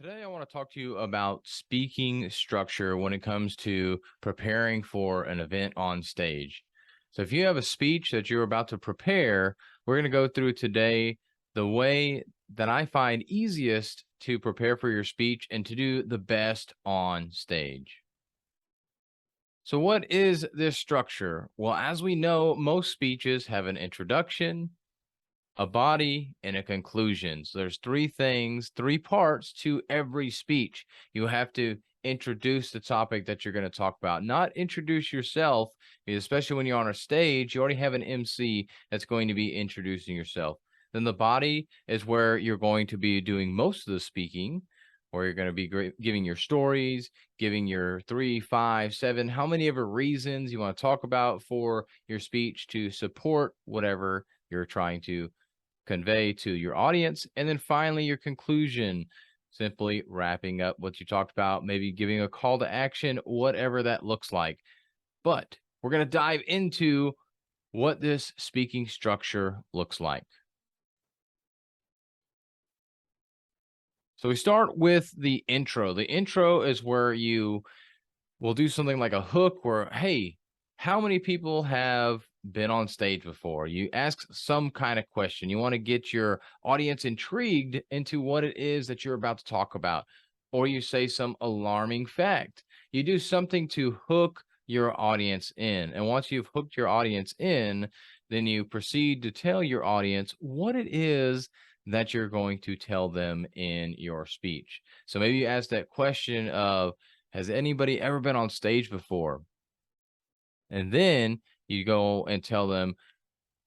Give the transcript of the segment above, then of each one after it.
Today, I want to talk to you about speaking structure when it comes to preparing for an event on stage. So, if you have a speech that you're about to prepare, we're going to go through today the way that I find easiest to prepare for your speech and to do the best on stage. So, what is this structure? Well, as we know, most speeches have an introduction, a body, and a conclusion. So there's three things, three parts to every speech. You have to introduce the topic that you're going to talk about, not introduce yourself, because especially when you're on a stage, you already have an MC that's going to be introducing yourself. Then the body is where you're going to be doing most of the speaking, where you're going to be giving your stories, giving your three, five, seven, how many ever reasons you want to talk about for your speech to support whatever you're trying to convey to your audience. And then finally, your conclusion, simply wrapping up what you talked about, maybe giving a call to action, whatever that looks like. But we're going to dive into what this speaking structure looks like. So we start with the intro. The intro is where you will do something like a hook where, hey, how many people have been on stage before? You ask some kind of question. You want to get your audience intrigued into what it is that you're about to talk about, or you say some alarming fact. You do something to hook your audience in. And once you've hooked your audience in, then you proceed to tell your audience what it is that you're going to tell them in your speech. So maybe you ask that question of, has anybody ever been on stage before? And then you go and tell them,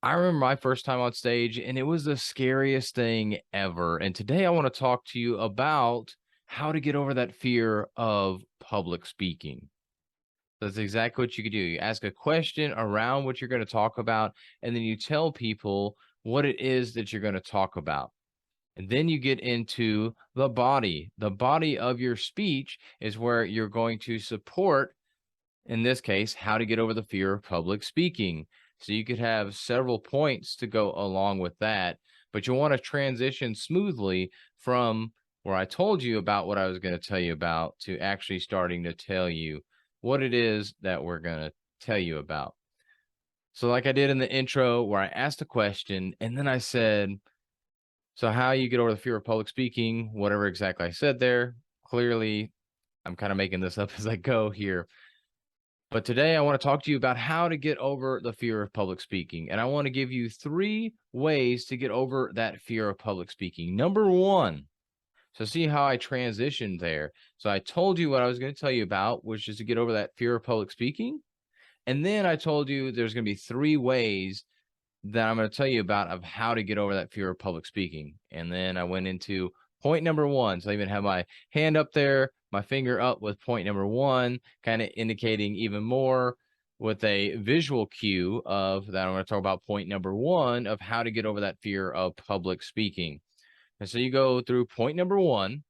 I remember my first time on stage and it was the scariest thing ever. And today I want to talk to you about how to get over that fear of public speaking. That's exactly what you could do. You ask a question around what you're going to talk about, and then you tell people what it is that you're going to talk about. And then you get into the body. The body of your speech is where you're going to support, in this case, how to get over the fear of public speaking. So you could have several points to go along with that, but you want to transition smoothly from where I told you about what I was going to tell you about to actually starting to tell you what it is that we're going to tell you about. So, like I did in the intro, where I asked a question and then I said, so, how you get over the fear of public speaking, whatever exactly I said there. Clearly, I'm kind of making this up as I go here. But today I want to talk to you about how to get over the fear of public speaking. And I want to give you three ways to get over that fear of public speaking. Number one, so see how I transitioned there. So I told you what I was going to tell you about, which is to get over that fear of public speaking. And then I told you there's going to be three ways that I'm going to tell you about of how to get over that fear of public speaking. And then I went into point number one. So I even have my hand up there, my finger up with point number one, kind of indicating even more with a visual cue of that. I'm going to talk about point number one of how to get over that fear of public speaking. And so you go through point number one.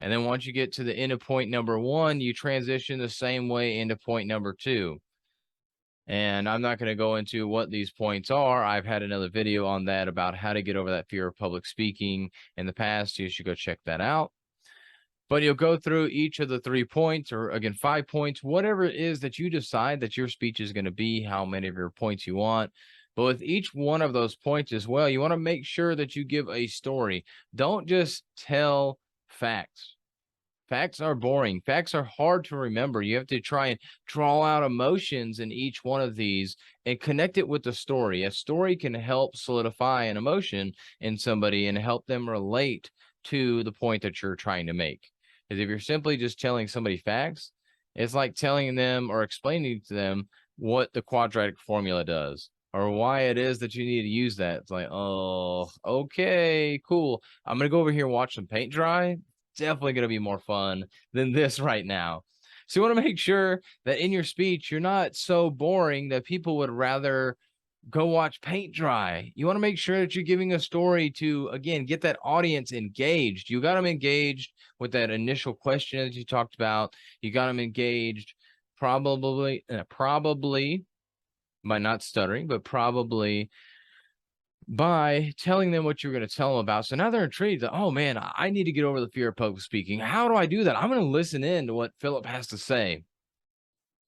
And then once you get to the end of point number one, you transition the same way into point number two. And I'm not going to go into what these points are. I've had another video on that about how to get over that fear of public speaking in the past. You should go check that out. But you'll go through each of the 3 points, or again, 5 points, whatever it is that you decide that your speech is going to be, how many of your points you want. But with each one of those points as well, you want to make sure that you give a story. Don't just tell facts. Facts are boring. Facts are hard to remember. You have to try and draw out emotions in each one of these and connect it with the story. A story can help solidify an emotion in somebody and help them relate to the point that you're trying to make. Because if you're simply just telling somebody facts, it's like telling them or explaining to them what the quadratic formula does or why it is that you need to use that. It's like, oh, okay, cool. I'm going to go over here and watch some paint dry. Definitely going to be more fun than this right now. So you want to make sure that in your speech, you're not so boring that people would rather go watch paint dry. You want to make sure that you're giving a story to, again, get that audience engaged. You got them engaged with that initial question that you talked about. You got them engaged probably by not stuttering, but probably by telling them what you're going to tell them about. So now they're intrigued that, oh man, I need to get over the fear of public speaking. How do I do that? I'm going to listen in to what Philip has to say.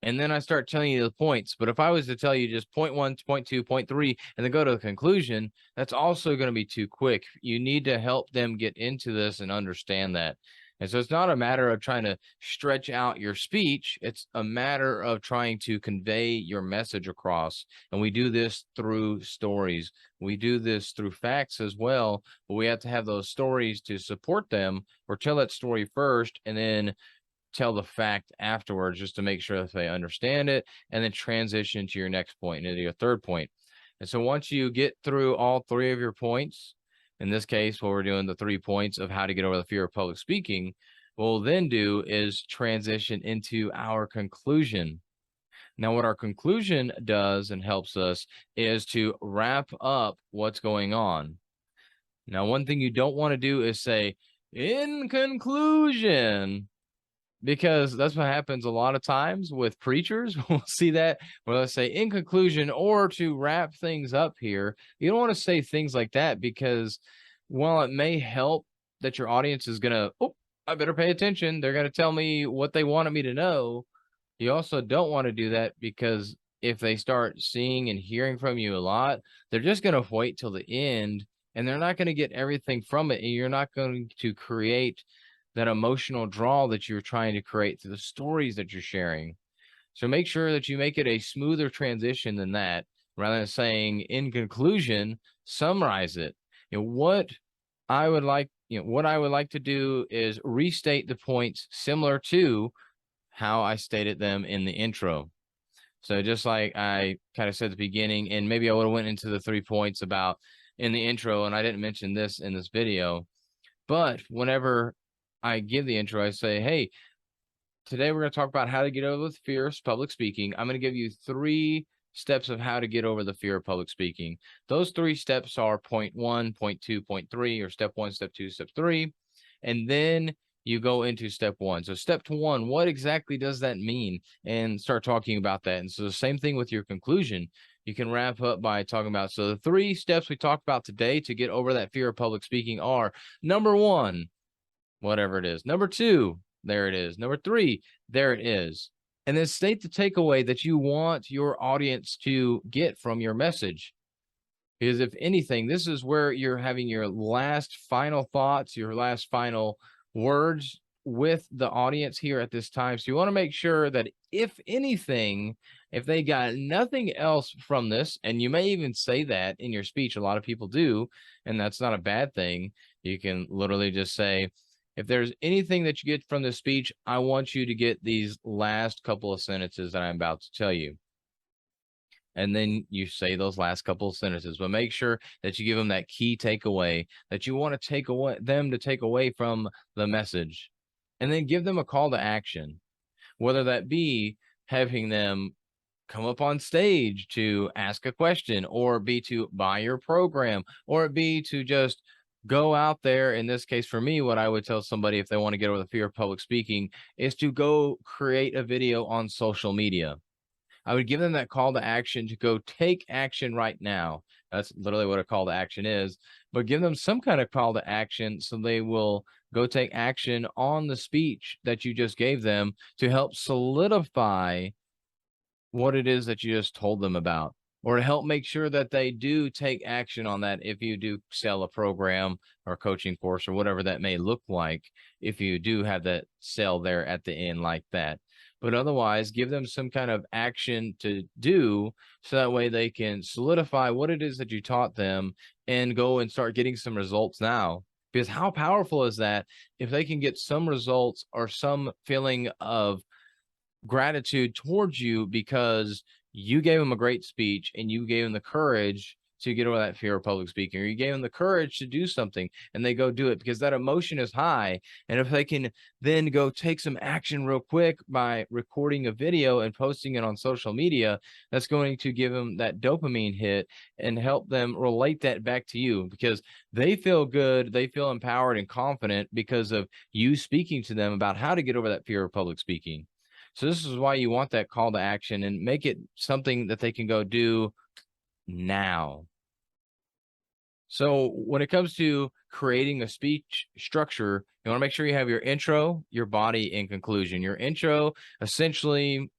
And then I start telling you the points. But if I was to tell you just point one, point two, point three, and then go to the conclusion, that's also going to be too quick. You need to help them get into this and understand that. And so it's not a matter of trying to stretch out your speech. It's a matter of trying to convey your message across. And we do this through stories. We do this through facts as well, but we have to have those stories to support them, or tell that story first and then tell the fact afterwards, just to make sure that they understand it, and then transition to your next point, into your third point. And so once you get through all three of your points, in this case, what we're doing, the 3 points of how to get over the fear of public speaking, what we'll then do is transition into our conclusion. Now, what our conclusion does and helps us is to wrap up what's going on. Now, one thing you don't want to do is say, in conclusion, because that's what happens a lot of times with preachers. We'll see that where they'll say, in conclusion, or to wrap things up here. You don't want to say things like that, because while it may help that your audience is going to, oh, I better pay attention, they're going to tell me what they wanted me to know. You also don't want to do that, because if they start seeing and hearing from you a lot, they're just going to wait till the end, and they're not going to get everything from it. And you're not going to create that emotional draw that you're trying to create through the stories that you're sharing. So make sure that you make it a smoother transition than that, rather than saying, in conclusion, summarize it. What I would like, what I would like to do is restate the points similar to how I stated them in the intro. So just like I kind of said at the beginning, and maybe I would have went into the 3 points about in the intro, and I didn't mention this in this video, but whenever I give the intro, I say, hey, today we're going to talk about how to get over the fear of public speaking. I'm going to give you 3 steps of how to get over the fear of public speaking. Those 3 steps are point 1, point 2, point 3, or step 1, step 2, step 3. And then you go into step 1. So step 1, what exactly does that mean? And start talking about that. And so the same thing with your conclusion. You can wrap up by talking about, so the 3 steps we talked about today to get over that fear of public speaking are: number 1, whatever it is; number 2, there it is; number 3, there it is. And then state the takeaway that you want your audience to get from your message. Because if anything, this is where you're having your last final thoughts, your last final words with the audience here at this time. So you want to make sure that if anything, if they got nothing else from this, and you may even say that in your speech, a lot of people do, and that's not a bad thing. You can literally just say, if there's anything that you get from this speech, I want you to get these last couple of sentences that I'm about to tell you. And then you say those last couple of sentences, but make sure that you give them that key takeaway that you want to take away, them to take away from the message. And then give them a call to action, whether that be having them come up on stage to ask a question, or be to buy your program, or it be to just go out there. In this case, for me, what I would tell somebody if they want to get over the fear of public speaking is to go create a video on social media. I would give them that call to action to go take action right now. That's literally what a call to action is, but give them some kind of call to action so they will go take action on the speech that you just gave them, to help solidify what it is that you just told them about, or to help make sure that they do take action on that if you do sell a program or coaching course or whatever that may look like, if you do have that sell there at the end like that. But otherwise, give them some kind of action to do, so that way they can solidify what it is that you taught them and go and start getting some results now. Because how powerful is that if they can get some results or some feeling of gratitude towards you because you gave them a great speech and you gave them the courage to get over that fear of public speaking, or you gave them the courage to do something and they go do it because that emotion is high. And if they can then go take some action real quick by recording a video and posting it on social media, that's going to give them that dopamine hit and help them relate that back to you, because they feel good, they feel empowered and confident because of you speaking to them about how to get over that fear of public speaking. So this is why you want that call to action, and make it something that they can go do now. So when it comes to creating a speech structure, you want to make sure you have your intro, your body, and conclusion. Your intro, essentially,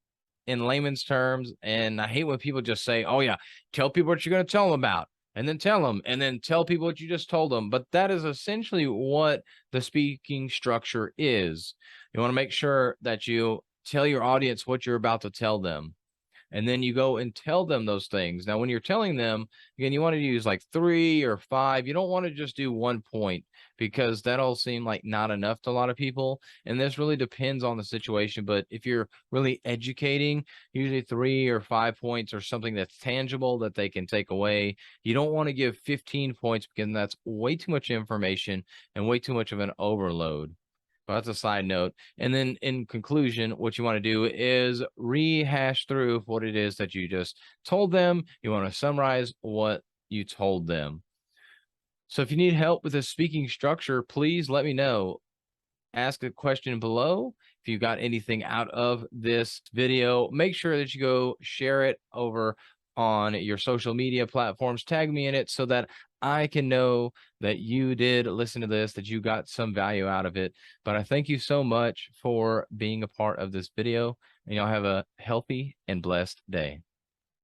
in layman's terms, and I hate when people just say, "Oh yeah, tell people what you're going to tell them about." And then tell them, and then tell people what you just told them. But that is essentially what the speaking structure is. You want to make sure that you tell your audience what you're about to tell them, and then you go and tell them those things. Now, when you're telling them, again, you want to use like 3 or 5. You don't want to just do 1 point because that'll seem like not enough to a lot of people. And this really depends on the situation. But if you're really educating, usually 3 or 5 points or something that's tangible that they can take away. You don't want to give 15 points because that's way too much information and way too much of an overload. Well, that's a side note. And then in conclusion, what you want to do is rehash through what it is that you just told them. You want to summarize what you told them. So if you need help with the speaking structure, please let me know. Ask a question below. If you got anything out of this video, make sure that you go share it over on your social media platforms. Tag me in it so that I can know that you did listen to this, that you got some value out of it. But I thank you so much for being a part of this video, and y'all have a healthy and blessed day.